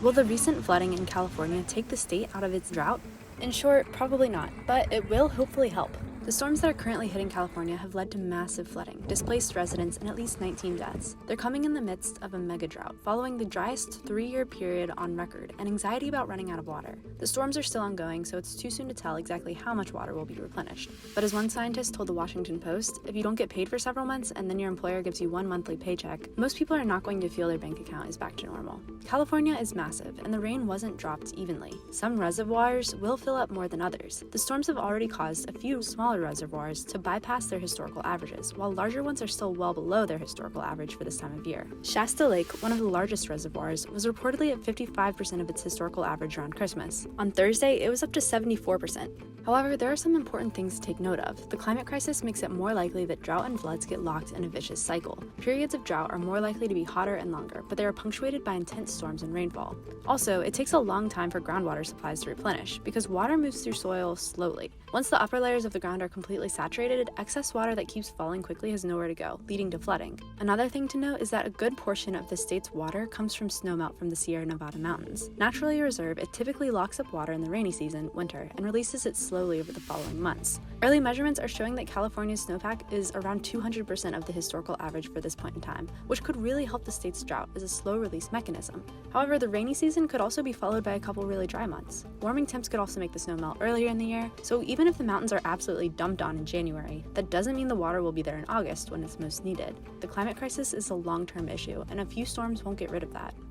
Will the recent flooding in California take the state out of its drought? In short, probably not, but it will hopefully help. The storms that are currently hitting California have led to massive flooding, displaced residents, and at least 19 deaths. They're coming in the midst of a mega drought, following the driest 3-year period on record, and anxiety about running out of water. The storms are still ongoing, so it's too soon to tell exactly how much water will be replenished. But as one scientist told the Washington Post, if you don't get paid for several months and then your employer gives you one monthly paycheck, most people are not going to feel their bank account is back to normal. California is massive, and the rain wasn't dropped evenly. Some reservoirs will fill up more than others. The storms have already caused a few smaller reservoirs to bypass their historical averages, while larger ones are still well below their historical average for this time of year. Shasta Lake, one of the largest reservoirs, was reportedly at 55% of its historical average around Christmas. On Thursday, it was up to 74%. However, there are some important things to take note of. The climate crisis makes it more likely that drought and floods get locked in a vicious cycle. Periods of drought are more likely to be hotter and longer, but they are punctuated by intense storms and rainfall. Also, it takes a long time for groundwater supplies to replenish, because water moves through soil slowly. Once the upper layers of the ground are completely saturated, excess water that keeps falling quickly has nowhere to go, leading to flooding. Another thing to note is that a good portion of the state's water comes from snowmelt from the Sierra Nevada mountains. Naturally a reserve, it typically locks up water in the rainy season, winter, and releases it slowly over the following months. Early measurements are showing that California's snowpack is around 200% of the historical average for this point in time, which could really help the state's drought as a slow release mechanism. However, the rainy season could also be followed by a couple really dry months. Warming temps could also make the snow melt earlier in the year, so even if the mountains are absolutely dumped on in January, that doesn't mean the water will be there in August when it's most needed. The climate crisis is a long-term issue, and a few storms won't get rid of that.